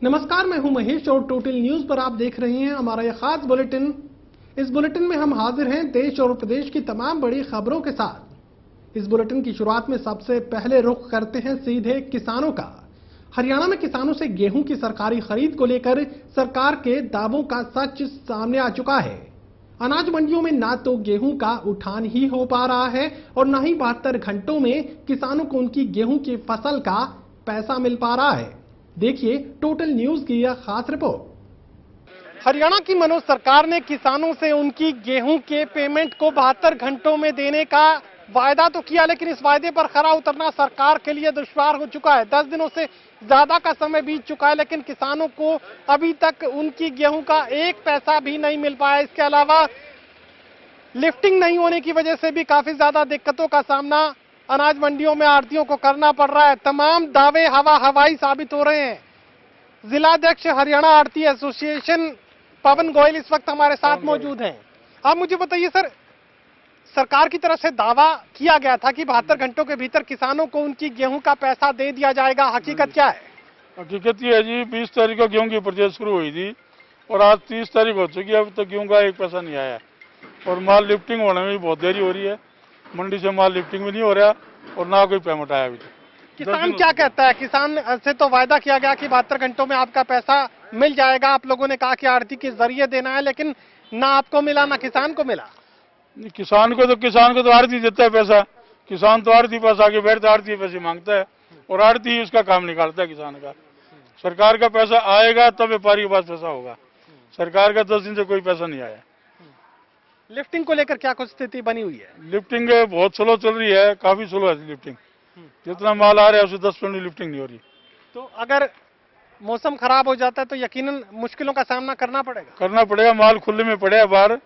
नमस्कार, मैं हूं महेश और टोटल न्यूज पर आप देख रहे हैं हमारा यह खास बुलेटिन। इस बुलेटिन में हम हाजिर हैं देश और प्रदेश की तमाम बड़ी खबरों के साथ। इस बुलेटिन की शुरुआत में सबसे पहले रुख करते हैं सीधे किसानों का। हरियाणा में किसानों से गेहूं की सरकारी खरीद को लेकर सरकार के दावों का सच सामने आ चुका है। अनाज मंडियों में ना तो गेहूं का उठान ही हो पा रहा है और न ही 72 घंटों में किसानों को उनकी गेहूं की फसल का पैसा मिल पा रहा है। देखिए टोटल न्यूज की यह खास रिपोर्ट। हरियाणा की मनोज सरकार ने किसानों से उनकी गेहूं के पेमेंट को 72 घंटों में देने का वायदा तो किया, लेकिन इस वायदे पर खरा उतरना सरकार के लिए दुश्वार हो चुका है। 10 दिनों से ज्यादा का समय बीत चुका है, लेकिन किसानों को अभी तक उनकी गेहूं का एक पैसा भी नहीं मिल पाया। इसके अलावा लिफ्टिंग नहीं होने की वजह से भी काफी ज्यादा दिक्कतों का सामना अनाज मंडियों में आढ़तियों को करना पड़ रहा है। तमाम दावे हवाई साबित हो रहे हैं। जिलाध्यक्ष हरियाणा आढ़ती एसोसिएशन पवन गोयल इस वक्त हमारे साथ मौजूद हैं। आप मुझे बताइए सर, सरकार की तरफ से दावा किया गया था कि 72 घंटों के भीतर किसानों को उनकी गेहूं का पैसा दे दिया जाएगा, हकीकत क्या है? हकीकत ये है जी, 20 तारीख को गेहूं की परचेज शुरू हुई थी और आज 30 तारीख हो चुकी है, अभी तक गेहूं का एक पैसा नहीं आया और माल लिफ्टिंग होने में भी बहुत देरी हो रही है। मंडी से माल लिफ्टिंग भी नहीं हो रहा और ना कोई पेमेंट आया अभी तक। किसान क्या कहता है? किसान से तो वायदा किया गया कि 72 घंटों में आपका पैसा मिल जाएगा। आप लोगों ने कहा कि आढ़ती के जरिए देना है, लेकिन ना आपको मिला ना किसान को मिला। किसान को तो आढ़ती देता है पैसा। किसान तो आढ़ती पास आके बैठता है, आढ़ती पैसे मांगता है और आढ़ती उसका काम निकालता है किसान का। सरकार का पैसा आएगा तब व्यापारी के पास पैसा होगा। सरकार का 10 दिन से कोई पैसा नहीं आया। लिफ्टिंग को लेकर क्या कुछ स्थिति बनी हुई है? लिफ्टिंग बहुत स्लो चल रही है, काफी स्लो है लिफ्टिंग। जितना माल आ रहा है उससे 10% लिफ्टिंग नहीं हो रही। तो अगर मौसम खराब हो जाता है तो यकीनन मुश्किलों का सामना करना पड़ेगा। माल खुले में पड़े बाहर।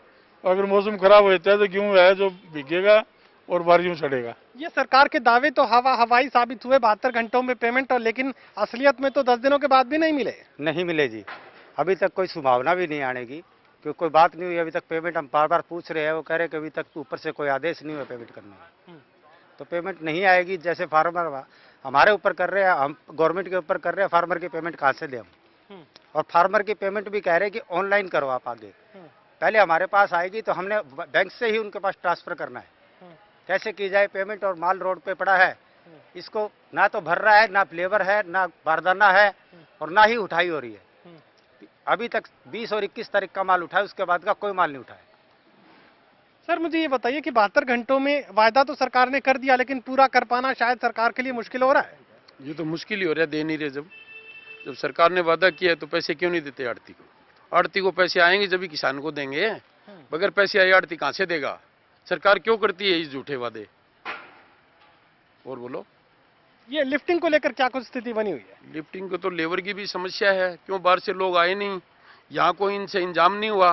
अगर मौसम खराब हो जाता है तो गेहूं है जो भीगेगा और बारिश में सड़ेगा। ये सरकार के दावे तो हवाई साबित हुए 72 घंटों में पेमेंट, और लेकिन असलियत में तो 10 दिनों के बाद भी नहीं मिले जी। अभी तक कोई संभावना भी नहीं आने की, क्योंकि कोई बात नहीं हुई अभी तक। पेमेंट हम बार बार पूछ रहे हैं, वो कह रहे हैं कि अभी तक ऊपर से कोई आदेश नहीं हुआ पेमेंट करने का। तो पेमेंट नहीं आएगी। जैसे फार्मर हमारे ऊपर कर रहे हैं, हम गवर्नमेंट के ऊपर कर रहे हैं, फार्मर की पेमेंट कहाँ से दें हम? और फार्मर की पेमेंट भी कह रहे हैं कि ऑनलाइन करो आप आगे। पहले हमारे पास आएगी तो हमने बैंक से ही उनके पास ट्रांसफर करना है। कैसे की जाए पेमेंट? और माल रोड पे पड़ा है, इसको ना तो भर रहा है, ना लेबर है, ना बारदाना है और ना ही उठाई हो रही है। अभी तक 20 और 21 तारीख का माल उठाया, उसके बाद का कोई माल नहीं उठाया। सर मुझे ये बताइए कि 72 घंटों में वायदा तो सरकार ने कर दिया, लेकिन पूरा कर पाना शायद सरकार के लिए मुश्किल हो रहा है। ये तो मुश्किल ही हो रहा है, दे नहीं रहे। जब सरकार ने वादा किया है तो पैसे क्यों नहीं देते आढ़ती को? आढ़ती को पैसे आएंगे जब भी किसान को देंगे। बगैर पैसे आए आढ़ती कहाँ से देगा? सरकार क्यों करती है इस झूठे वादे? और बोलो, ये लिफ्टिंग को लेकर क्या कुछ स्थिति बनी हुई है? लिफ्टिंग को तो लेबर की भी समस्या है। क्यों बाहर से लोग आए नहीं, यहाँ कोई इनसे इंतजाम नहीं हुआ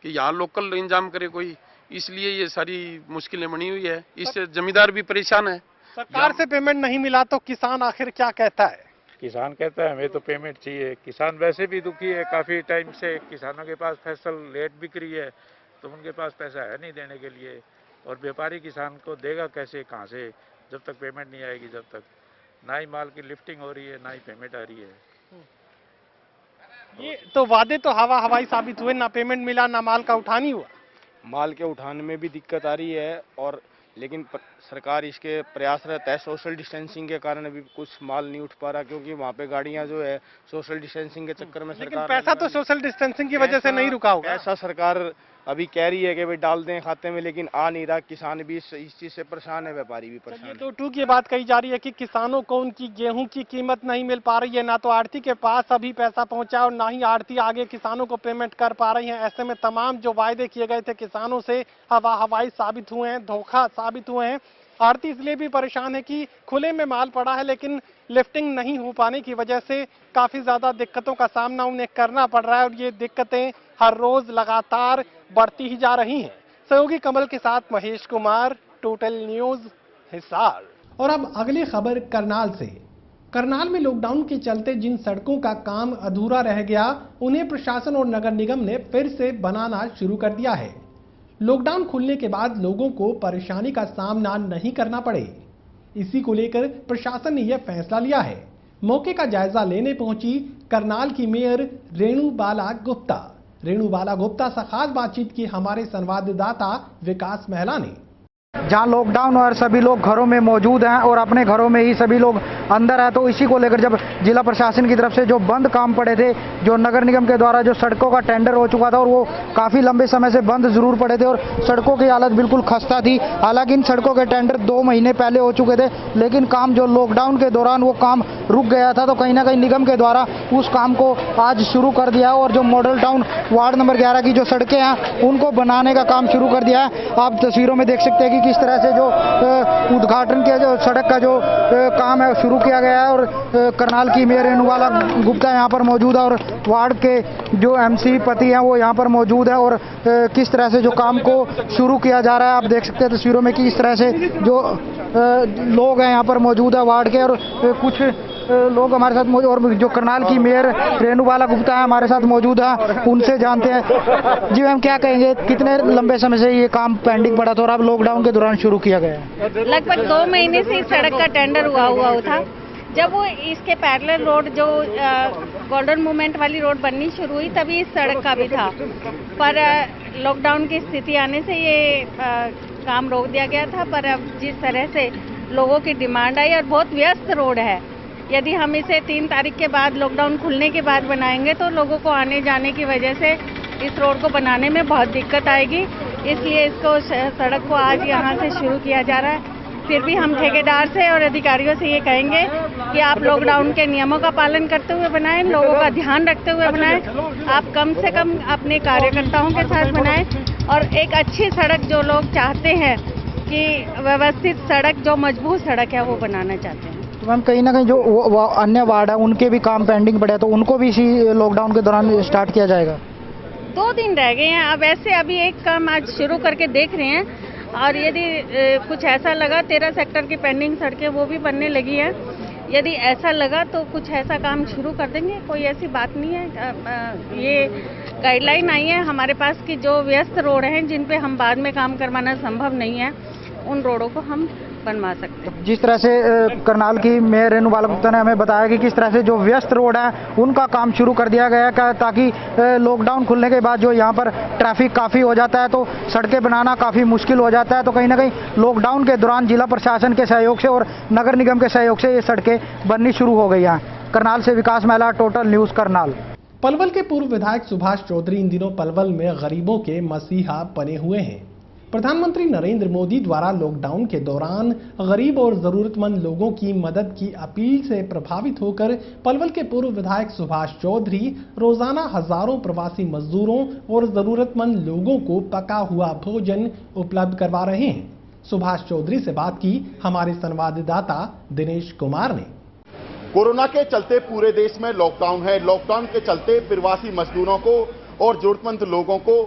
कि यहाँ लोकल इंतजाम करे कोई, इसलिए ये सारी मुश्किलें बनी हुई है। इससे जमींदार भी परेशान है। सरकार से पेमेंट नहीं मिला तो किसान आखिर क्या कहता है? किसान कहता है हमें तो पेमेंट चाहिए। किसान वैसे भी दुखी है, काफ़ी टाइम से किसानों के पास फसल लेट बिक रही है तो उनके पास पैसा है नहीं देने के लिए। और व्यापारी किसान को देगा कैसे, कहाँ से, जब तक पेमेंट नहीं आएगी। जब तक ना ही माल की लिफ्टिंग हो रही है ना ही पेमेंट आ रही है। ये तो वादे तो हवाई साबित हुए, ना पेमेंट मिला ना माल का उठान ही हुआ। माल के उठाने में भी दिक्कत आ रही है, और लेकिन सरकार इसके प्रयास रहता है। सोशल डिस्टेंसिंग के कारण अभी कुछ माल नहीं उठ पा रहा, क्योंकि वहाँ पे गाड़ियाँ जो है सोशल डिस्टेंसिंग के चक्कर में सरकार पैसा तो सोशल डिस्टेंसिंग की वजह से नहीं रुका होगा। पैसा सरकार अभी कह रही है कि भाई डाल दें खाते में, लेकिन आ नहीं रहा। किसान भी इस चीज से परेशान है, व्यापारी भी परेशान है। तो टूक ये बात कही जा रही है कि किसानों को उनकी गेहूं की कीमत नहीं मिल पा रही है, ना तो आढ़ती के पास अभी पैसा पहुंचा और ना ही आढ़ती आगे किसानों को पेमेंट कर पा रही है। ऐसे में तमाम जो वायदे किए गए थे किसानों से हवाई साबित हुए हैं, धोखा साबित हुए हैं। आढ़ती इसलिए भी परेशान है कि खुले में माल पड़ा है, लेकिन लिफ्टिंग नहीं हो पाने की वजह से काफी ज्यादा दिक्कतों का सामना उन्हें करना पड़ रहा है, और ये दिक्कतें हर रोज लगातार बढ़ती ही जा रही हैं। सहयोगी कमल के साथ महेश कुमार, टोटल न्यूज, हिसार। और अब अगली खबर करनाल से। करनाल में लॉकडाउन के चलते जिन सड़कों का काम अधूरा रह गया, उन्हें प्रशासन और नगर निगम ने फिर से बनाना शुरू कर दिया है। लॉकडाउन खुलने के बाद लोगों को परेशानी का सामना नहीं करना पड़े, इसी को लेकर प्रशासन ने यह फैसला लिया है। मौके का जायजा लेने पहुंची करनाल की मेयर रेणु बाला गुप्ता। रेणु बाला गुप्ता से खास बातचीत की हमारे संवाददाता विकास महला ने। जहां लॉकडाउन और सभी लोग घरों में मौजूद हैं और अपने घरों में ही सभी लोग अंदर हैं, तो इसी को लेकर जब जिला प्रशासन की तरफ से जो बंद काम पड़े थे, जो नगर निगम के द्वारा जो सड़कों का टेंडर हो चुका था और वो काफ़ी लंबे समय से बंद जरूर पड़े थे और सड़कों की हालत बिल्कुल खस्ता थी। हालांकि इन सड़कों के टेंडर 2 महीने पहले हो चुके थे, लेकिन काम जो लॉकडाउन के दौरान वो काम रुक गया था, तो कहीं ना कहीं निगम के द्वारा उस काम को आज शुरू कर दिया है और जो मॉडल टाउन वार्ड नंबर 11 की जो सड़कें हैं उनको बनाने का काम शुरू कर दिया है। आप तस्वीरों में देख सकते हैं कि किस तरह से जो उद्घाटन किया, जो सड़क का जो काम है शुरू किया गया है और करनाल की मेयर रेणु बाला गुप्ता यहाँ पर मौजूद है और वार्ड के जो एमसी पति हैं वो यहाँ पर मौजूद है और किस तरह से जो काम को शुरू किया जा रहा है आप देख सकते हैं तस्वीरों में कि इस तरह से जो लोग हैं यहाँ पर मौजूद है वार्ड के और कुछ लोग हमारे साथ मौजूद और जो करनाल की मेयर रेणु बाला गुप्ता है हमारे साथ मौजूद है, उनसे जानते हैं। जी मैम, क्या कहेंगे, कितने लंबे समय से ये काम पेंडिंग पड़ा था और अब लॉकडाउन के दौरान शुरू किया गया है? लगभग 2 महीने से इस सड़क का टेंडर हुआ था। जब वो इसके पैरेलल रोड जो गोल्डन मूवमेंट वाली रोड बननी शुरू हुई तभी इस सड़क का भी था, पर लॉकडाउन की स्थिति आने से ये काम रोक दिया गया था। पर अब जिस तरह से लोगों की डिमांड आई और बहुत व्यस्त रोड है, यदि हम इसे 3 तारीख के बाद लॉकडाउन खुलने के बाद बनाएंगे तो लोगों को आने जाने की वजह से इस रोड को बनाने में बहुत दिक्कत आएगी। इसलिए इसको सड़क को आज यहाँ से शुरू किया जा रहा है। फिर भी हम ठेकेदार से और अधिकारियों से ये कहेंगे कि आप लॉकडाउन के नियमों का पालन करते हुए बनाएं, लोगों का ध्यान रखते हुए बनाएं। आप कम से कम अपने कार्यकर्ताओं के साथ बनाएं और एक अच्छी सड़क जो लोग चाहते हैं कि व्यवस्थित सड़क, जो मजबूत सड़क है वो बनाना चाहते हैं। तो मैम, कहीं ना कहीं जो वो अन्य वार्ड है उनके भी काम पेंडिंग पड़े, तो उनको भी इसी लॉकडाउन के दौरान स्टार्ट किया जाएगा? 2 दिन रह गए हैं। अब वैसे अभी एक काम आज शुरू करके देख रहे हैं और यदि कुछ ऐसा लगा, 13 सेक्टर की पेंडिंग सड़कें वो भी बनने लगी हैं। यदि ऐसा लगा तो कुछ ऐसा काम शुरू कर देंगे, कोई ऐसी बात नहीं है। ये गाइडलाइन आई है हमारे पास कि जो व्यस्त रोड हैं जिन पे हम बाद में काम करवाना संभव नहीं है, उन रोडों को हम बनवा सकते हैं। जिस तरह से करनाल की मेयर रेणु बाला गुप्ता ने हमें बताया कि किस तरह से जो व्यस्त रोड है उनका काम शुरू कर दिया गया है, ताकि लॉकडाउन खुलने के बाद जो यहाँ पर ट्रैफिक काफ़ी हो जाता है तो सड़कें बनाना काफ़ी मुश्किल हो जाता है। तो कहीं ना कहीं लॉकडाउन के दौरान जिला प्रशासन के सहयोग से और नगर निगम के सहयोग से ये सड़कें बननी शुरू हो गई हैं। करनाल से विकास महला, टोटल न्यूज़ करनाल। पलवल के पूर्व विधायक सुभाष चौधरी इन दिनों पलवल में गरीबों के मसीहा बने हुए हैं। प्रधानमंत्री नरेंद्र मोदी द्वारा लॉकडाउन के दौरान गरीब और जरूरतमंद लोगों की मदद की अपील से प्रभावित होकर पलवल के पूर्व विधायक सुभाष चौधरी रोजाना हजारों प्रवासी मजदूरों और जरूरतमंद लोगों को पका हुआ भोजन उपलब्ध करवा रहे हैं। सुभाष चौधरी से बात की हमारे संवाददाता दिनेश कुमार ने। कोरोना के चलते पूरे देश में लॉकडाउन है। लॉकडाउन के चलते प्रवासी मजदूरों को और जरूरतमंद लोगों को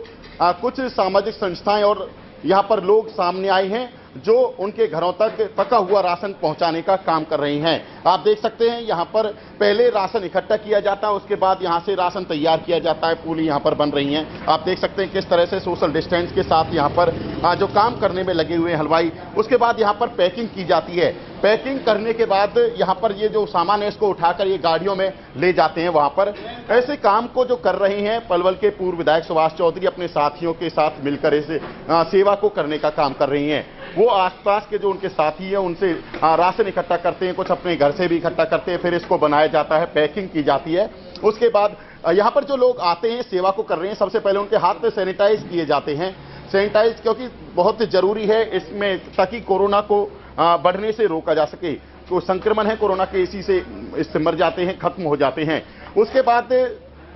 कुछ सामाजिक संस्थाएं और यहाँ पर लोग सामने आए हैं जो उनके घरों तक पका हुआ राशन पहुंचाने का काम कर रही हैं। आप देख सकते हैं यहाँ पर पहले राशन इकट्ठा किया जाता है, उसके बाद यहाँ से राशन तैयार किया जाता है। पुली यहाँ पर बन रही हैं। आप देख सकते हैं किस तरह से सोशल डिस्टेंस के साथ यहाँ पर जो काम करने में लगे हुए हैं हलवाई। उसके बाद यहाँ पर पैकिंग की जाती है। पैकिंग करने के बाद यहाँ पर ये जो सामान है इसको उठाकर ये गाड़ियों में ले जाते हैं। वहाँ पर ऐसे काम को जो कर रहे हैं पलवल के पूर्व विधायक सुभाष चौधरी अपने साथियों के साथ मिलकर इस सेवा को करने का काम कर रही हैं। वो आसपास के जो उनके साथी हैं उनसे राशन इकट्ठा करते हैं, कुछ अपने घर से भी इकट्ठा करते हैं, फिर इसको बनाया जाता है, पैकिंग की जाती है। उसके बाद यहाँ पर जो लोग आते हैं सेवा को कर रहे हैं, सबसे पहले उनके हाथ सैनिटाइज किए जाते हैं। सैनिटाइज क्योंकि बहुत जरूरी है इसमें, ताकि कोरोना को बढ़ने से रोका जा सके। तो संक्रमण है कोरोना के, इसी से इससे मर जाते हैं, खत्म हो जाते हैं। उसके बाद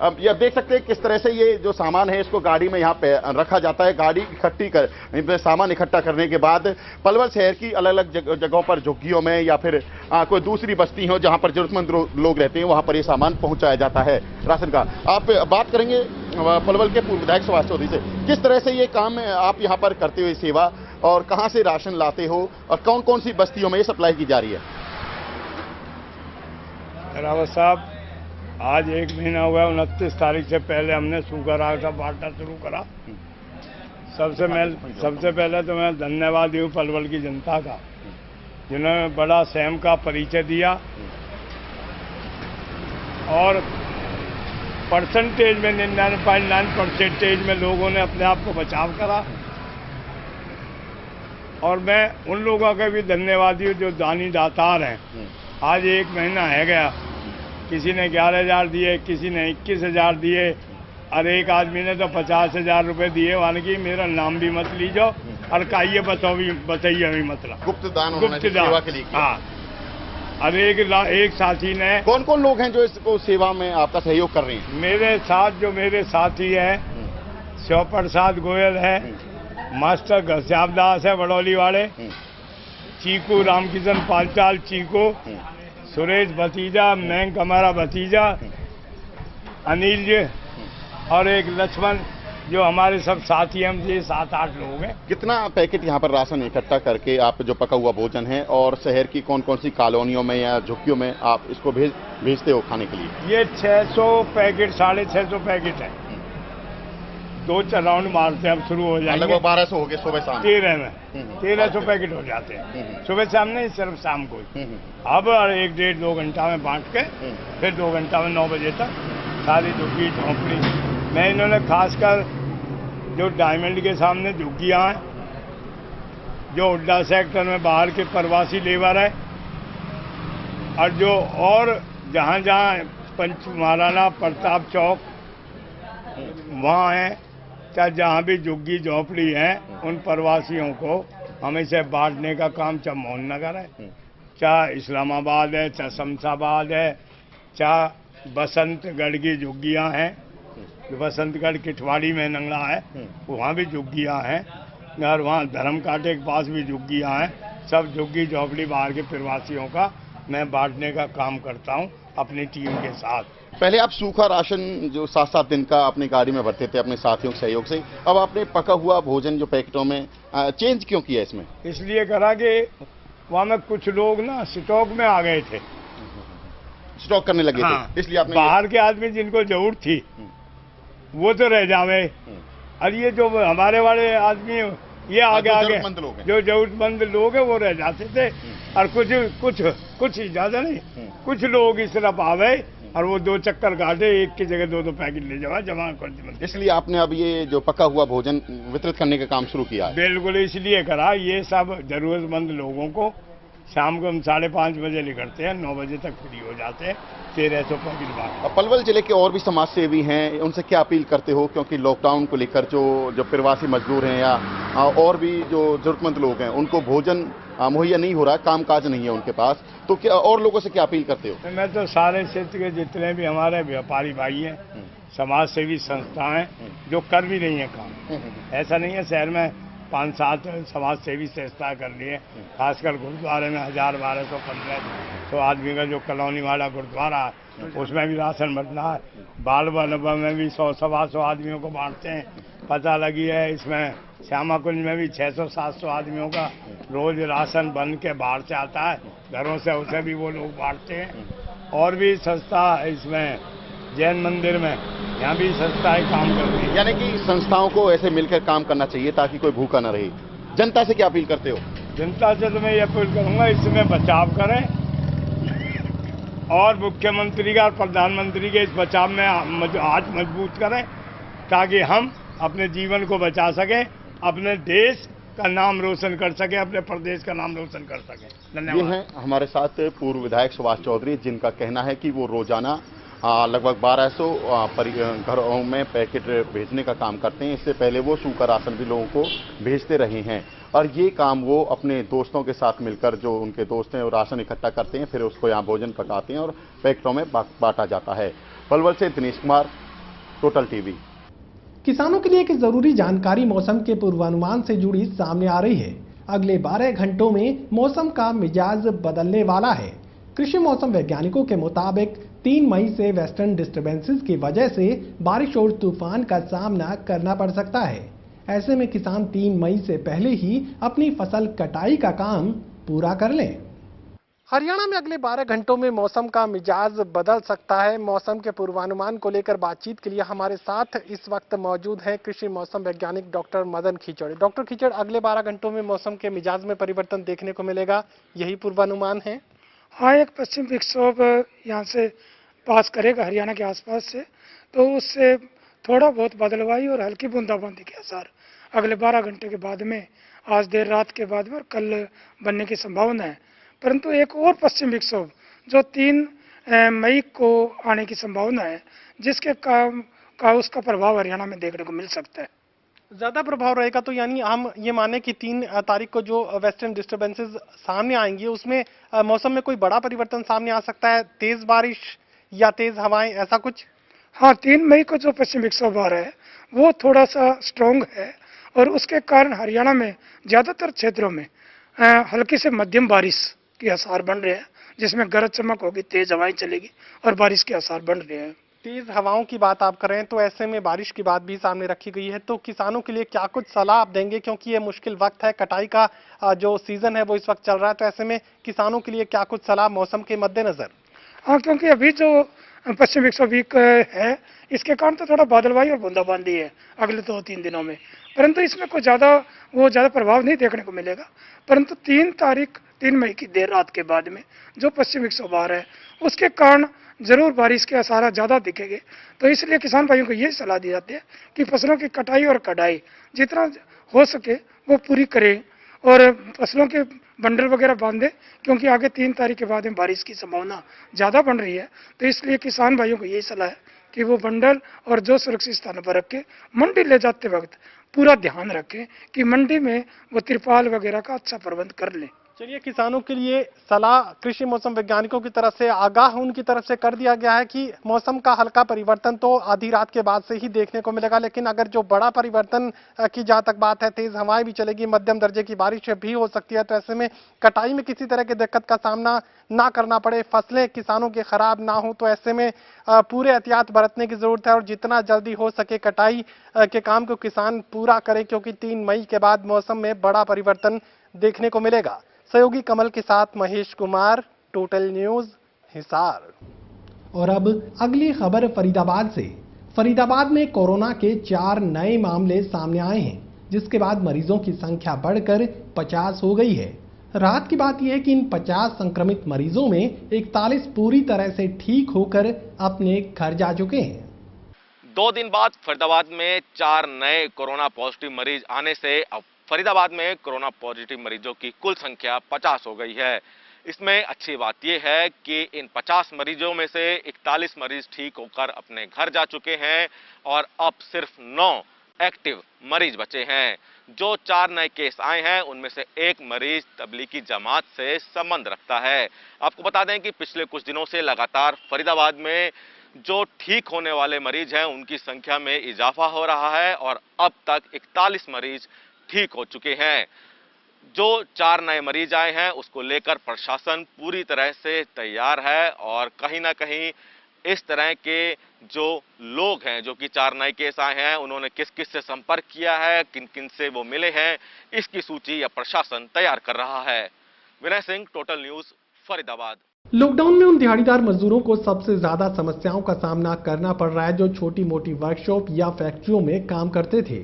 अब ये देख सकते हैं किस तरह से ये जो सामान है इसको गाड़ी में यहाँ पे रखा जाता है। गाड़ी इकट्ठी कर सामान इकट्ठा करने के बाद पलवल शहर की अलग अलग जगहों पर झुग्गियों में या फिर कोई दूसरी बस्ती हो जहाँ पर जरूरतमंद लोग रहते हैं वहाँ पर ये सामान पहुँचाया जाता है राशन का। आप बात करेंगे पलवल के पूर्व विधायक सुभाष चौधरी से, किस तरह से ये काम आप यहाँ पर करते हुए सेवा, और कहाँ से राशन लाते हो और कौन कौन सी बस्तियों में ये सप्लाई की जा रही है? रावत साहब, आज 1 महीना हुआ, 29 तारीख से पहले हमने शुगर आग का बांटना शुरू करा। सबसे पहले तो मैं धन्यवाद दूँ पलवल की जनता का, जिन्होंने बड़ा सहम का परिचय दिया और परसेंटेज में 99.9% में लोगों ने अपने आप को बचाव करा। और मैं उन लोगों का भी धन्यवादी हूँ जो दानी दातार हैं। आज 1 महीना है गया, किसी ने 11,000 दिए, किसी ने 21,000 दिए, और एक आदमी ने तो 50,000 रुपए दिए। वान की मेरा नाम भी मत लीजो और काइए बताइए भी मतलब गुप्त दान सेवा के लिए किया। हाँ, और एक साथी ने। कौन कौन लोग हैं जो इसको सेवा में आपका सहयोग कर रहे हैं? मेरे साथ जो मेरे साथी हैं, शिव प्रसाद गोयल है, मास्टर घनश्याम दास है बड़ौली वाले, चीकू रामकिशन पांचाल चीकू, सुरेश भतीजा, मैंक हमारा भतीजा, अनिल जी, और एक लक्ष्मण, जो हमारे सब साथी हैं। हम ये 7-8 लोग हैं। कितना पैकेट यहाँ पर राशन इकट्ठा करके आप जो पका हुआ भोजन है, और शहर की कौन कौन सी कॉलोनियों में या झुग्गियों में आप इसको भेजते हो खाने के लिए? ये 600 पैकेट, 650 पैकेट है। 2 राउंड मारते हैं, अब शुरू हो जाएंगे। लगभग 1200 हो गए सुबह शाम। 13 में 1300 पैकेट हो जाते हैं। सुबह शाम नहीं, सिर्फ शाम को। अब 1-1.5-2 घंटा में बांट के फिर 2 घंटा में 9 बजे तक सारी झुग्गी झोंपड़ी में इन्होंने खासकर जो डायमंड के सामने झुग्गियाँ हैं, जो उड्डा सेक्टर में बाहर के प्रवासी लेबर है, और जो और जहाँ जहाँ पंच महाराणा प्रताप चौक वहाँ है, चाहे जहाँ भी झुग्गी झोंपड़ी है, उन प्रवासियों को हम इसे बांटने का काम, चाहे मोहन नगर है, चाहे इस्लामाबाद है, चाहे शमशाबाद है, चाहे बसंतगढ़ की झुग्गियाँ हैं, बसंतगढ़ किठवाड़ी में नंगला है, वहाँ भी झुग्गियाँ हैं, और वहाँ धर्म कांटे के पास भी झुग्गियाँ हैं। सब झुग्गी झोंपड़ी बाहर के प्रवासियों का मैं बांटने का काम करता हूँ अपनी टीम के साथ। पहले आप सूखा राशन जो 7-7 दिन का अपनी गाड़ी में भरते थे अपने साथियों के सहयोग से, अब आपने पका हुआ भोजन जो पैकेटों में चेंज क्यों किया इसमें? इसलिए करा कि वहाँ में कुछ लोग ना स्टॉक में आ गए थे, स्टॉक करने लगे हाँ, थे, इसलिए आपने बाहर के आदमी जिनको जरूरत थी वो तो रह जावे, और ये जो हमारे वाले आदमी ये आगे जो जरूरतमंद लोग हैं वो रह जाते थे, और कुछ ज्यादा नहीं, कुछ लोग इस तरफ आवे और वो 2 चक्कर काटे, एक की जगह 2-2 पैकेट ले जावा जमा कर। इसलिए आपने अब ये जो पका हुआ भोजन वितरित करने का काम शुरू किया है? बिल्कुल इसलिए करा, ये सब जरूरतमंद लोगों को शाम को हम 5:30 बजे निकलते हैं, 9 बजे तक फ्री हो जाते हैं। 1300 पैकेट बांट। पलवल जिले के और भी समाज सेवी हैं, उनसे क्या अपील करते हो? क्योंकि लॉकडाउन को लेकर जो प्रवासी मजदूर हैं या और भी जो जरूरतमंद लोग हैं, उनको भोजन मुहैया नहीं हो रहा, कामकाज नहीं है उनके पास, तो क्या और लोगों से क्या अपील करते हो? मैं तो सारे क्षेत्र के जितने भी हमारे व्यापारी भाई हैं, समाज सेवी संस्थाएं जो कर भी रही हैं काम, ऐसा नहीं है शहर में 5-7 समाज सेवी संस्था कर लिए, खासकर गुरुद्वारे में 1000-1200-1500 आदमी का जो कॉलोनी वाला गुरुद्वारा है उसमें भी राशन बंटना है। बाल बनबा में भी 100-125 आदमियों को बांटते हैं। पता लगी है इसमें श्यामा कुंज में भी 600-700 आदमियों का रोज राशन बन के बाहर से आता है घरों से, उसे भी वो लोग बांटते हैं। और भी संस्था इसमें जैन मंदिर में, यहाँ भी संस्थाएं काम कर रही हैं। यानी कि संस्थाओं को ऐसे मिलकर काम करना चाहिए ताकि कोई भूखा न रहे। जनता से क्या अपील करते हो? जनता से तो मैं ये अपील करूंगा इसमें बचाव करें, और मुख्यमंत्री का और प्रधानमंत्री के इस बचाव में हाथ मजबूत करें, ताकि हम अपने जीवन को बचा सकें, अपने देश का नाम रोशन कर सके, अपने प्रदेश का नाम रोशन कर सके। धन्यवाद। ये हैं हमारे साथ पूर्व विधायक सुभाष चौधरी, जिनका कहना है कि वो रोजाना लगभग 1200 घरों में पैकेट भेजने का काम करते हैं। इससे पहले वो सूखा राशन भी लोगों को भेजते रहे हैं, और ये काम वो अपने दोस्तों के साथ मिलकर, जो उनके दोस्त हैं, वो राशन इकट्ठा करते हैं, फिर उसको यहाँ भोजन पकाते हैं और पैकेटों में बांटा जाता है। पलवल से दिनेश कुमार, टोटल टीवी। किसानों के लिए एक जरूरी जानकारी मौसम के पूर्वानुमान से जुड़ी सामने आ रही है। अगले 12 घंटों में मौसम का मिजाज बदलने वाला है। कृषि मौसम वैज्ञानिकों के मुताबिक 3 मई से वेस्टर्न डिस्टर्बेंसेस की वजह से बारिश और तूफान का सामना करना पड़ सकता है। ऐसे में किसान 3 मई से पहले ही अपनी फसल कटाई का काम पूरा कर लें। हरियाणा में अगले 12 घंटों में मौसम का मिजाज बदल सकता है। मौसम के पूर्वानुमान को लेकर बातचीत के लिए हमारे साथ इस वक्त मौजूद हैं कृषि मौसम वैज्ञानिक डॉक्टर मदन खीचड़। डॉक्टर खीचड़, अगले 12 घंटों में मौसम के मिजाज में परिवर्तन देखने को मिलेगा, यही पूर्वानुमान है? हाँ, एक पश्चिम विक्षोभ यहाँ से पास करेगा हरियाणा के आसपास से, तो उससे थोड़ा बहुत बदलवाई और हल्की बूंदाबांदी के आसार अगले 12 घंटे के बाद में, आज देर रात के बाद में और कल बनने की संभावना है। परंतु एक और पश्चिम विक्षोभ जो 3 मई को आने की संभावना है, जिसके का उसका प्रभाव हरियाणा में देखने को मिल सकता है। ज्यादा प्रभाव रहेगा तो यानी हम ये माने कि 3 तारीख को जो वेस्टर्न डिस्टर्बेंसेस सामने आएंगी उसमें मौसम में कोई बड़ा परिवर्तन सामने आ सकता है, तेज बारिश या तेज हवाएं, ऐसा कुछ? हाँ, 3 मई को जो पश्चिम विक्षोभ आ रहा है वो थोड़ा सा स्ट्रॉन्ग है और उसके कारण हरियाणा में ज्यादातर क्षेत्रों में हल्की से मध्यम बारिश के आसार बन रहे हैं, जिसमें गरज चमक होगी, तेज हवाएं चलेगी और बारिश के आसार बन रहे हैं। तेज हवाओं की बात आप कर रहे हैं, तो ऐसे में बारिश की बात भी सामने रखी गई है, तो किसानों के लिए क्या कुछ सलाह आप देंगे, क्योंकि ये मुश्किल वक्त है, कटाई का जो सीजन है वो इस वक्त चल रहा है, तो ऐसे में किसानों के लिए क्या कुछ सलाह मौसम के मद्देनजर? हाँ, क्योंकि अभी जो पश्चिम विक्षोभ वीक है, इसके कारण तो थोड़ा बादलवाई और बूंदाबांदी है अगले 2-3 दिनों में, परंतु इसमें कोई ज़्यादा प्रभाव नहीं देखने को मिलेगा। परंतु 3 मई की देर रात के बाद में जो पश्चिम विक्षोभ आ रहा है उसके कारण जरूर बारिश के आसार ज़्यादा दिखेंगे। तो इसलिए किसान भाइयों को ये सलाह दी जाती है कि फसलों की कटाई और कटाई जितना हो सके वो पूरी करें और फसलों के बंडल वगैरह बांधे, क्योंकि आगे 3 तारीख के बाद में बारिश की संभावना ज़्यादा बन रही है। तो इसलिए किसान भाइयों को यही सलाह है कि वो बंडल और जो सुरक्षित स्थानों पर रख के मंडी ले जाते वक्त पूरा ध्यान रखें कि मंडी में वो तिरपाल वगैरह का अच्छा प्रबंध कर लें। चलिए, किसानों के लिए सलाह कृषि मौसम वैज्ञानिकों की तरफ से, आगाह उनकी तरफ से कर दिया गया है कि मौसम का हल्का परिवर्तन तो आधी रात के बाद से ही देखने को मिलेगा, लेकिन अगर जो बड़ा परिवर्तन की जहां तक बात है, तेज हवाएं भी चलेगी, मध्यम दर्जे की बारिश भी हो सकती है, तो ऐसे में कटाई में किसी तरह की दिक्कत का सामना ना करना पड़े, फसलें किसानों की खराब ना हो, तो ऐसे में पूरे एहतियात बरतने की जरूरत है और जितना जल्दी हो सके कटाई के काम को किसान पूरा करे, क्योंकि 3 मई के बाद मौसम में बड़ा परिवर्तन देखने को मिलेगा। सहयोगी कमल के साथ महेश कुमार, टोटल न्यूज, हिसार। और अब अगली खबर फरीदाबाद से। फरीदाबाद में कोरोना के 4 नए मामले सामने आए हैं, जिसके बाद मरीजों की संख्या बढ़कर 50 हो गई है। राहत की बात यह है कि इन 50 संक्रमित मरीजों में 41 पूरी तरह से ठीक होकर अपने घर जा चुके हैं। 2 दिन बाद फरीदाबाद में 4 नए कोरोना पॉजिटिव मरीज आने से अब फरीदाबाद में कोरोना पॉजिटिव मरीजों की कुल संख्या 50 हो गई है। इसमें अच्छी बात यह है कि इन 50 मरीजों में से 41 मरीज ठीक होकर अपने घर जा चुके हैं और अब सिर्फ 9 एक्टिव मरीज बचे हैं। जो 4 नए केस आए हैं उनमें से एक मरीज तबलीगी जमात से संबंध रखता है। आपको बता दें कि पिछले कुछ दिनों से लगातार फरीदाबाद में जो ठीक होने वाले मरीज हैं उनकी संख्या में इजाफा हो रहा है और अब तक 41 मरीज ठीक हो चुके हैं। जो 4 नए मरीज आए हैं उसको लेकर प्रशासन पूरी तरह से तैयार है और कहीं ना कहीं इस तरह के जो लोग हैं, जो कि 4 नए केस आए हैं, उन्होंने किस किस से संपर्क किया है, किन किन से वो मिले हैं, इसकी सूची अब प्रशासन तैयार कर रहा है। Vinay Singh, total news, Faridabad. Lockdown में उन दिहाड़ीदार मजदूरों को सबसे ज्यादा समस्याओं का सामना करना पड़ रहा है जो छोटी मोटी वर्कशॉप या फैक्ट्रियों में काम करते थे।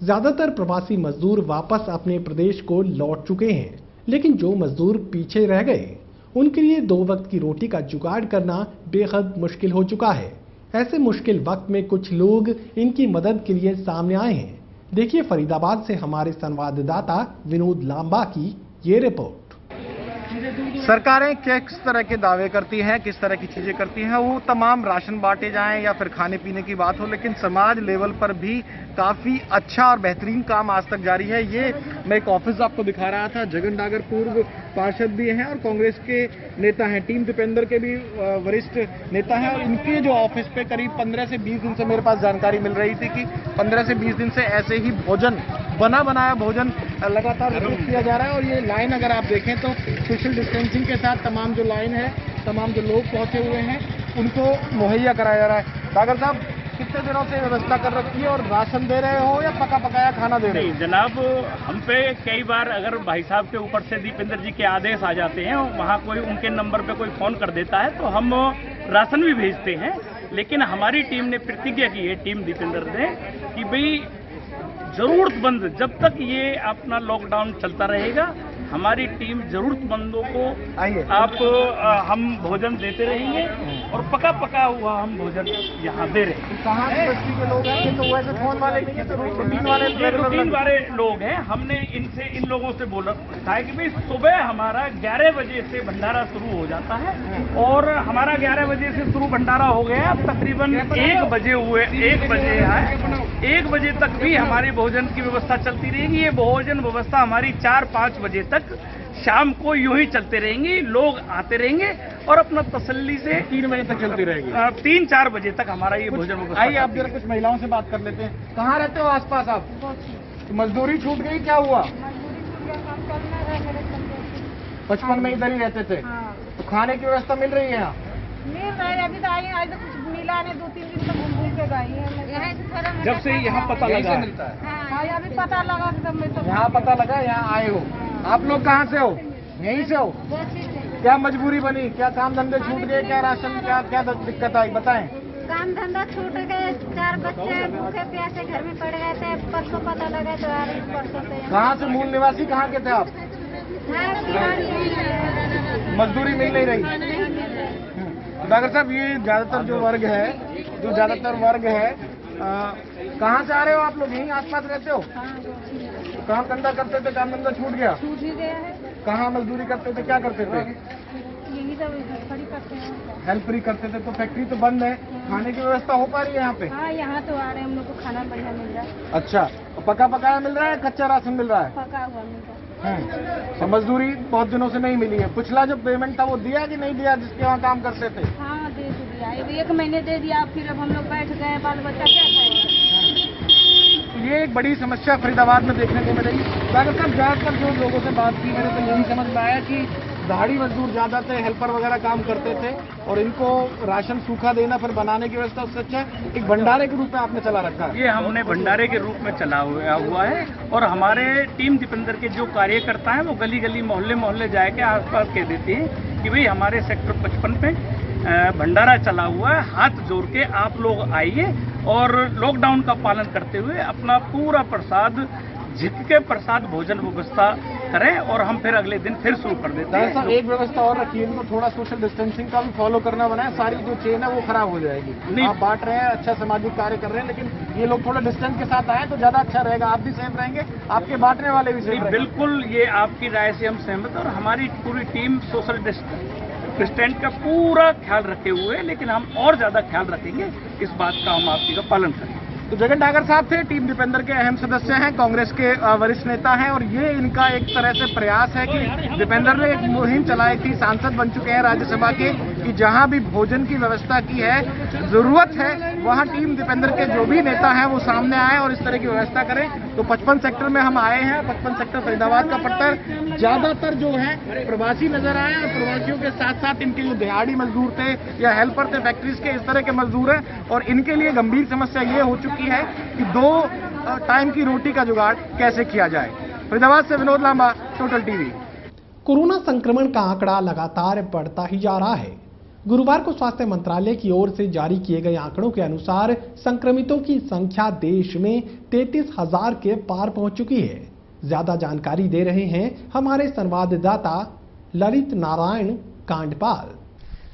ज्यादातर प्रवासी मजदूर वापस अपने प्रदेश को लौट चुके हैं, लेकिन जो मजदूर पीछे रह गए उनके लिए 2 वक्त की रोटी का जुगाड़ करना बेहद मुश्किल हो चुका है। ऐसे मुश्किल वक्त में कुछ लोग इनकी मदद के लिए सामने आए हैं। देखिए फरीदाबाद से हमारे संवाददाता विनोद लांबा की ये रिपोर्ट। सरकारें किस तरह के दावे करती हैं, किस तरह की चीजें करती हैं, वो तमाम राशन बांटे जाएं या फिर खाने पीने की बात हो, लेकिन समाज लेवल पर भी काफी अच्छा और बेहतरीन काम आज तक जारी है। ये मैं एक ऑफिस आपको दिखा रहा था। जगन डागर पूर्व पार्षद भी हैं और कांग्रेस के नेता हैं, टीम दीपेंद्र के भी वरिष्ठ नेता हैं और इनके जो ऑफिस पे करीब 15 से 20 दिन से मेरे पास जानकारी मिल रही थी कि 15 से 20 दिन से ऐसे ही भोजन, बना बनाया भोजन लगातार वितरित किया जा रहा है। और ये लाइन अगर आप देखें तो सोशल डिस्टेंसिंग के साथ तमाम जो लाइन है, तमाम जो लोग पहुंचे हुए हैं उनको मुहैया कराया जा रहा है। डागर साहब, कितने दिनों से व्यवस्था कर रखी है और राशन दे रहे हो या पका पकाया खाना दे रहे हो? जनाब, हम पे कई बार अगर भाई साहब के ऊपर से दीपेंद्र जी के आदेश आ जाते हैं, वहाँ कोई उनके नंबर पे कोई फोन कर देता है तो हम राशन भी भेजते हैं। लेकिन हमारी टीम ने प्रतिज्ञा की है, टीम दीपेंद्र ने, कि भाई जरूरतमंद, जब तक ये अपना लॉकडाउन चलता रहेगा, हमारी टीम जरूरतमंदों को हम भोजन देते रहेंगे और पका पका हुआ हम भोजन यहाँ दे रहे हैं। कहाँ की बस्ती के लोग हैं? ये तो वैसे फोन वाले नहीं है, तो रूटीन वाले लोग हैं। हमने इन लोगों से बोला था कि भाई सुबह हमारा 11 बजे से भंडारा शुरू हो जाता है और हमारा 11 बजे से शुरू भंडारा हो गया, अब तकरीबन 1 बजे है। 1 बजे तक भी हमारी भोजन की व्यवस्था चलती रहेगी। ये भोजन व्यवस्था हमारी 4-5 बजे तक शाम को यूं ही चलते रहेंगी, लोग आते रहेंगे और अपना तसल्ली से 3 बजे तक चलती रहेगी। 3-4 बजे तक हमारा ये भोजन व्यवस्था। आइए आप जरा कुछ महिलाओं से बात कर लेते हैं। कहाँ रहते हो आसपास आप? तो मजदूरी छूट गई, क्या हुआ? 55 में इधर ही रहते थे। तो खाने की व्यवस्था मिल रही है यहाँ? मिल रहा है, अभी तो आई आज तो कुछ मिला नहीं, 2-3 दिन तो घूम के गई है। जब से यहाँ पता लगा मिलता है। हाँ, अभी पता लगा तो यहाँ पता लगा, यहाँ आए हो। आप लोग कहाँ से हो? यहीं से हो? क्या मजबूरी बनी? क्या काम धंधे छूट गए? क्या राशन, क्या दिक्कत आई, बताएं। काम धंधा छूट गए, 4 बच्चे भूखे प्यासे घर में पड़ गए थे। परसों पता लगा तो आ रही परसों से। कहाँ से? मूल निवासी कहाँ के थे आप? मजदूरी मिल नहीं रही। डॉक्टर साहब, ये ज्यादातर जो वर्ग है, कहाँ से आ रहे हो आप लोग? यहीं आसपास रहते हो? काम धंधा करते थे, काम धंधा छूट गया? छूट ही गया है। कहाँ मजदूरी करते थे, क्या करते थे? यही सब हेल्परी करते हैं। हेल्परी करते थे। तो फैक्ट्री तो बंद है, खाने की व्यवस्था हो पा रही है यहाँ पे? हाँ, यहाँ तो आ रहे हैं, हम लोग को खाना बढ़िया मिल रहा है। अच्छा, तो पका पकाया मिल रहा है, कच्चा राशन मिल रहा है? पका हुआ मिल रहा है। तो मजदूरी बहुत दिनों से नहीं मिली है। पिछला जो पेमेंट था वो दिया कि नहीं दिया, जिसके वहाँ काम करते थे? हाँ, दे दिया, 1 महीने दे दिया। फिर अब हम लोग बैठ गए, बाल बच्चा क्या खाएगा? ये एक बड़ी समस्या फरीदाबाद में देखने को मिलेगी। डॉक्टर साहब, ज्यादातर जो लोगों से बात की, मेरे को यही समझ में आया कि दाढ़ी मजदूर ज्यादा थे, हेल्पर वगैरह काम करते थे और इनको राशन सूखा देना फिर बनाने की व्यवस्था उससे अच्छा एक भंडारे के रूप में आपने चला रखा है। ये हमने भंडारे के रूप में चला हुआ है और हमारे टीम दीपेंद्र के जो कार्यकर्ता हैं वो गली गली मोहल्ले मोहल्ले जाके आसपास कह देते हैं कि भाई हमारे सेक्टर 55 पे भंडारा चला हुआ है, हाथ जोड़ के आप लोग आइए और लॉकडाउन का पालन करते हुए अपना पूरा प्रसाद जिसके प्रसाद भोजन व्यवस्था करें और हम फिर अगले दिन फिर शुरू कर देते हैं। सर, एक व्यवस्था और रखिए, इनको थोड़ा सोशल डिस्टेंसिंग का भी फॉलो करना बना है। सारी जो चेन है वो खराब हो जाएगी। आप बांट रहे हैं, अच्छा सामाजिक कार्य कर रहे हैं, लेकिन ये लोग थोड़ा डिस्टेंस के साथ आए तो ज्यादा अच्छा रहेगा। आप भी सेफ रहेंगे, आपके बांटने वाले भी सेफ रहेंगे। बिल्कुल, ये आपकी राय से हम सहमत और हमारी पूरी टीम सोशल डिस्टेंस का पूरा ख्याल रखे हुए है, लेकिन हम और ज्यादा ख्याल रखेंगे, इस बात का हम आपकी का पालन करेंगे। तो जगन डागर साहब थे, टीम दीपेंद्र के अहम सदस्य हैं, कांग्रेस के वरिष्ठ नेता हैं और ये इनका एक तरह से प्रयास है कि दीपेंद्र ने एक मुहिम चलाई थी, सांसद बन चुके हैं राज्यसभा के, कि जहां भी भोजन की व्यवस्था की है, जरूरत है, वहां टीम दीपेंद्र के जो भी नेता हैं वो सामने आए और इस तरह की व्यवस्था करें। तो 55 सेक्टर में हम आए हैं, 55 सेक्टर फरीदाबाद का पड़ता है। ज्यादातर जो है प्रवासी नजर आए और प्रवासियों के साथ साथ इनके जो दिहाड़ी मजदूर थे या हेल्पर थे फैक्ट्रीज के, इस तरह के मजदूर हैं और इनके लिए गंभीर समस्या ये हो चुकी है कि 2 टाइम की रोटी का जुगाड़ कैसे किया जाए। फरीदाबाद से Vinod Lamba, total TV. Corona संक्रमण का आंकड़ा लगातार बढ़ता ही जा रहा है। गुरुवार को स्वास्थ्य मंत्रालय की ओर से जारी किए गए आंकड़ों के अनुसार संक्रमितों की संख्या देश में 33,000 के पार पहुंच चुकी है। ज्यादा जानकारी दे रहे हैं हमारे संवाददाता ललित नारायण कांडपाल।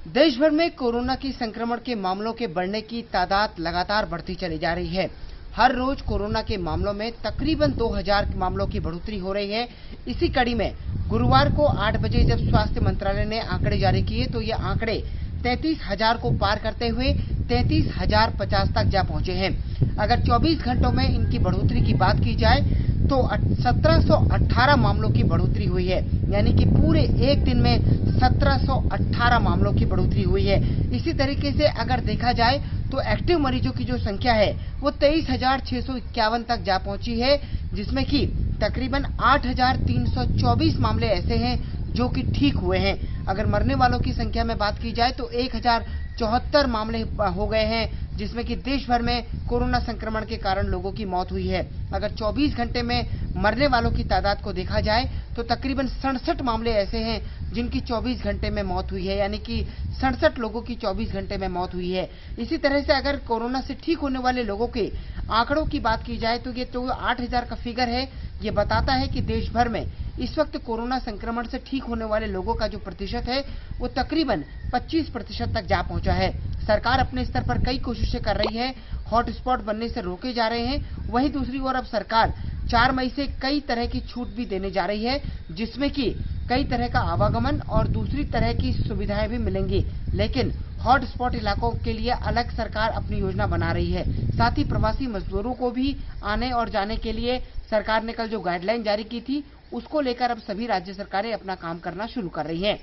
देश भर में कोरोना की संक्रमण के मामलों के बढ़ने की तादाद लगातार बढ़ती चली जा रही है। हर रोज कोरोना के मामलों में तकरीबन 2000 मामलों की बढ़ोतरी हो रही है। इसी कड़ी में गुरुवार को 8 बजे जब स्वास्थ्य मंत्रालय ने आंकड़े जारी किए तो ये आंकड़े 33,000 को पार करते हुए 33,050 तक जा पहुंचे हैं। अगर 24 घंटों में इनकी बढ़ोतरी की बात की जाए तो 1718 मामलों की बढ़ोतरी हुई है, यानी कि पूरे एक दिन में 1718 मामलों की बढ़ोतरी हुई है। इसी तरीके से अगर देखा जाए तो एक्टिव मरीजों की जो संख्या है वो 23,651 तक जा पहुंची है, जिसमें कि तकरीबन 8,324 मामले ऐसे हैं जो कि ठीक हुए हैं। अगर मरने वालों की संख्या में बात की जाए तो 1,074 मामले हो गए हैं, जिसमें कि देश भर में कोरोना संक्रमण के कारण लोगों की मौत हुई है। अगर 24 घंटे में मरने वालों की तादाद को देखा जाए तो तकरीबन 67 मामले ऐसे हैं जिनकी 24 घंटे में मौत हुई है, यानी कि 67 लोगों की 24 घंटे में मौत हुई है। इसी तरह से अगर कोरोना से ठीक होने वाले लोगों के आंकड़ों की बात की जाए तो ये 8,000 का फिगर है। ये बताता है कि देश भर में इस वक्त कोरोना संक्रमण से ठीक होने वाले लोगों का जो प्रतिशत है वो तकरीबन 25% तक जा पहुंचा है। सरकार अपने स्तर पर कई कोशिशें कर रही है, हॉटस्पॉट बनने से रोके जा रहे हैं। वहीं दूसरी ओर अब सरकार 4 मई से कई तरह की छूट भी देने जा रही है, जिसमें कि कई तरह का आवागमन और दूसरी तरह की सुविधाएं भी मिलेंगी। लेकिन हॉटस्पॉट इलाकों के लिए अलग सरकार अपनी योजना बना रही है। साथ ही प्रवासी मजदूरों को भी आने और जाने के लिए सरकार ने कल जो गाइडलाइन जारी की थी, उसको लेकर अब सभी राज्य सरकारें अपना काम करना शुरू कर रही हैं।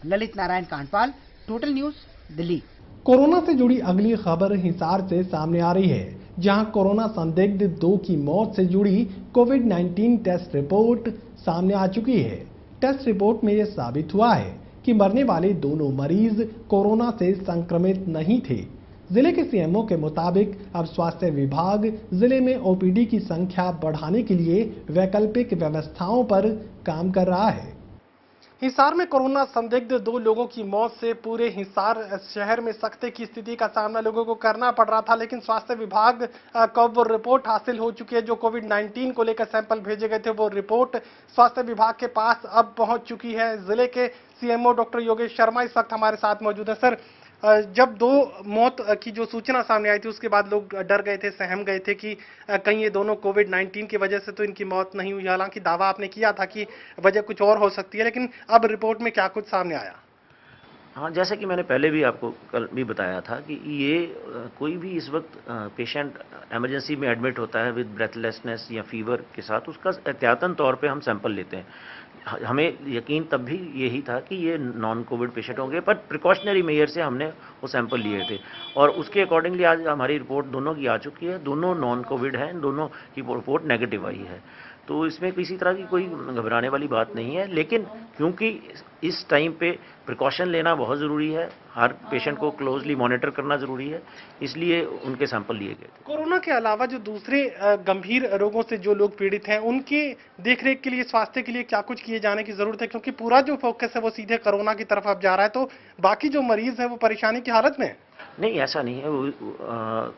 Lalit Narayan Kandpal, total news, Delhi. Corona से जुड़ी अगली खबर हिसार से सामने आ रही है, जहां कोरोना संदिग्ध 2 की मौत से जुड़ी कोविड-19 टेस्ट रिपोर्ट सामने आ चुकी है। टेस्ट रिपोर्ट में यह साबित हुआ है कि मरने वाले दोनों मरीज कोरोना से संक्रमित नहीं थे। जिले के सीएमओ के मुताबिक अब स्वास्थ्य विभाग जिले में ओपीडी की संख्या बढ़ाने के लिए वैकल्पिक व्यवस्थाओं पर काम कर रहा है। हिसार में कोरोना संदिग्ध 2 लोगों की मौत से पूरे हिसार शहर में सख्ते की स्थिति का सामना लोगों को करना पड़ रहा था, लेकिन स्वास्थ्य विभाग को वो रिपोर्ट हासिल हो चुकी है। जो कोविड-19 को लेकर सैंपल भेजे गए थे, वो रिपोर्ट स्वास्थ्य विभाग के पास अब पहुंच चुकी है। जिले के सीएमओ डॉक्टर योगेश शर्मा इस वक्त हमारे साथ मौजूद है। सर, जब 2 मौत की जो सूचना सामने आई थी, उसके बाद लोग डर गए थे, सहम गए थे कि कहीं ये दोनों कोविड-19 की वजह से तो इनकी मौत नहीं हुई। हालांकि दावा आपने किया था कि वजह कुछ और हो सकती है, लेकिन अब रिपोर्ट में क्या कुछ सामने आया? हाँ, जैसे कि मैंने पहले भी आपको कल भी बताया था कि ये कोई भी इस वक्त पेशेंट इमरजेंसी में एडमिट होता है विद ब्रेथलेसनेस या फीवर के साथ, उसका एहतियातन तौर पे हम सैंपल लेते हैं। हमें यकीन तब भी यही था कि ये नॉन कोविड पेशेंट होंगे, पर प्रिकॉशनरी मेजर से हमने वो सैंपल लिए थे और उसके अकॉर्डिंगली आज हमारी रिपोर्ट दोनों की आ चुकी है। दोनों नॉन कोविड हैं, दोनों की रिपोर्ट नेगेटिव आई है। तो इसमें किसी तरह की कोई घबराने वाली बात नहीं है, लेकिन क्योंकि इस टाइम पे प्रिकॉशन लेना बहुत ज़रूरी है, हर पेशेंट को क्लोजली मॉनिटर करना ज़रूरी है, इसलिए उनके सैंपल लिए गए थे। कोरोना के अलावा जो दूसरे गंभीर रोगों से जो लोग पीड़ित हैं, उनके देखरेख के लिए, स्वास्थ्य के लिए क्या कुछ किए जाने की जरूरत है? क्योंकि पूरा जो फोकस है वो सीधे कोरोना की तरफ अब जा रहा है, तो बाकी जो मरीज है वो परेशानी की हालत में है। नहीं, ऐसा नहीं है।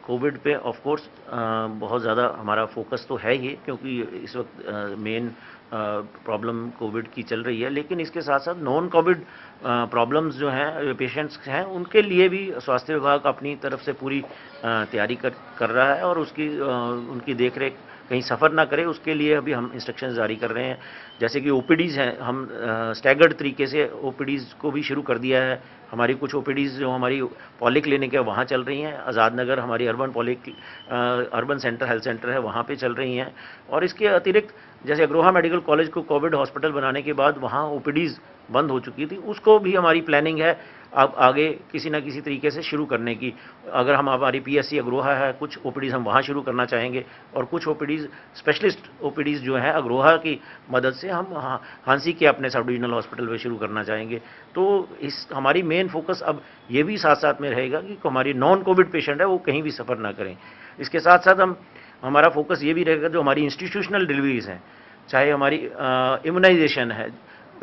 कोविड पे ऑफ कोर्स बहुत ज़्यादा हमारा फोकस तो है ही, क्योंकि इस वक्त मेन प्रॉब्लम कोविड की चल रही है, लेकिन इसके साथ साथ नॉन कोविड प्रॉब्लम्स जो हैं, पेशेंट्स हैं, उनके लिए भी स्वास्थ्य विभाग अपनी तरफ से पूरी तैयारी कर रहा है और उनकी देखरेख कहीं सफ़र ना करे, उसके लिए अभी हम इंस्ट्रक्शंस जारी कर रहे हैं। जैसे कि ओपीडीज़ हैं, हम स्टैगर्ड तरीके से ओपीडीज़ को भी शुरू कर दिया है। हमारी कुछ ओपीडीज़ जो हमारी पॉली क्लिनिक है वहाँ चल रही हैं, आज़ाद नगर हमारी अर्बन सेंटर हेल्थ सेंटर है, वहाँ पे चल रही हैं। और इसके अतिरिक्त जैसे अग्रोहा मेडिकल कॉलेज को कोविड हॉस्पिटल बनाने के बाद वहाँ ओपीडीज़ बंद हो चुकी थी, उसको भी हमारी प्लानिंग है अब आगे किसी न किसी तरीके से शुरू करने की। अगर हमारी पीएससी अग्रोहा है, कुछ ओपीडीज़ हम वहाँ शुरू करना चाहेंगे और कुछ ओपीडीज़ स्पेशलिस्ट ओपीडीज़ जो है अग्रोहा की मदद से हम हांसी के अपने सब डिविजनल हॉस्पिटल में शुरू करना चाहेंगे। तो इस हमारी मेन फोकस अब ये भी साथ साथ में रहेगा कि हमारी नॉन कोविड पेशेंट है वो कहीं भी सफ़र ना करें। इसके साथ साथ हमारा फोकस ये भी रहेगा जो हमारी इंस्टीट्यूशनल डिलीवरीज हैं, चाहे हमारी इम्यूनाइजेशन है,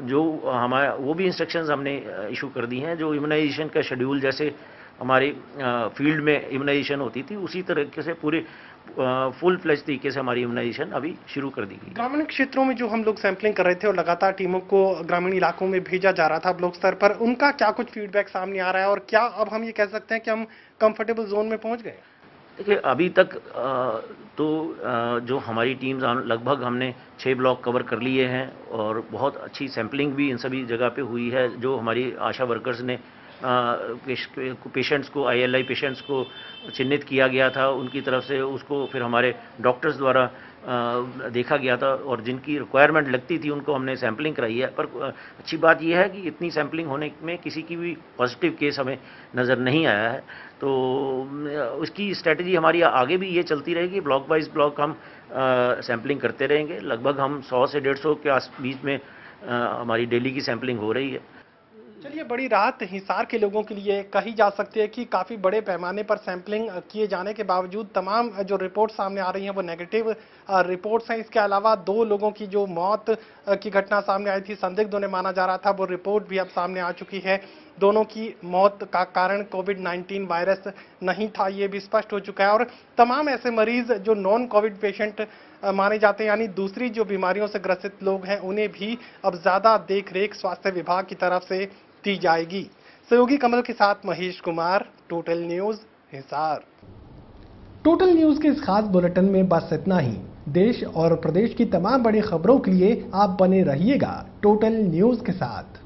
जो हमारा वो भी इंस्ट्रक्शंस हमने इशू कर दी हैं। जो इम्यूनाइजेशन का शेड्यूल जैसे हमारी फील्ड में इम्यूनाइजेशन होती थी, उसी तरीके से पूरे फुल फ्लेज तरीके से हमारी इम्यूनाइजेशन अभी शुरू कर दी गई। ग्रामीण क्षेत्रों में जो हम लोग सैंपलिंग कर रहे थे और लगातार टीमों को ग्रामीण इलाकों में भेजा जा रहा था ब्लॉक स्तर पर, उनका क्या कुछ फीडबैक सामने आ रहा है और क्या अब हम ये कह सकते हैं कि हम कंफर्टेबल जोन में पहुंच गए? देखिए, अभी तक जो हमारी टीम्स लगभग हमने 6 ब्लॉक कवर कर लिए हैं और बहुत अच्छी सैम्पलिंग भी इन सभी जगह पे हुई है। जो हमारी आशा वर्कर्स ने पेशेंट्स को, ILI पेशेंट्स को चिन्हित किया गया था, उनकी तरफ से उसको फिर हमारे डॉक्टर्स द्वारा देखा गया था और जिनकी रिक्वायरमेंट लगती थी उनको हमने सैम्पलिंग कराई है। पर अच्छी बात यह है कि इतनी सैम्पलिंग होने में किसी की भी पॉजिटिव केस हमें नज़र नहीं आया है। तो उसकी स्ट्रेटजी हमारी आगे भी ये चलती रहेगी, ब्लॉक वाइज ब्लॉक हम सैम्पलिंग करते रहेंगे। लगभग हम 100 से 150 के बीच में हमारी डेली की सैम्पलिंग हो रही है। चलिए, बड़ी राहत हिसार के लोगों के लिए कही जा सकती है कि काफ़ी बड़े पैमाने पर सैंपलिंग किए जाने के बावजूद तमाम जो रिपोर्ट सामने आ रही हैं वो नेगेटिव रिपोर्ट्स हैं। इसके अलावा 2 लोगों की जो मौत की घटना सामने आई थी, संदिग्ध उन्हें माना जा रहा था, वो रिपोर्ट भी अब सामने आ चुकी है। दोनों की मौत का कारण कोविड-19 वायरस नहीं था, ये भी स्पष्ट हो चुका है। और तमाम ऐसे मरीज जो नॉन कोविड पेशेंट माने जाते हैं, यानी दूसरी जो बीमारियों से ग्रसित लोग हैं, उन्हें भी अब ज़्यादा देखरेख स्वास्थ्य विभाग की तरफ से दी जाएगी। सहयोगी कमल के साथ Mahesh Kumar, total news, Hisar. Total news के इस खास बुलेटिन में बस इतना ही। देश और प्रदेश की तमाम बड़ी खबरों के लिए आप बने रहिएगा टोटल न्यूज के साथ।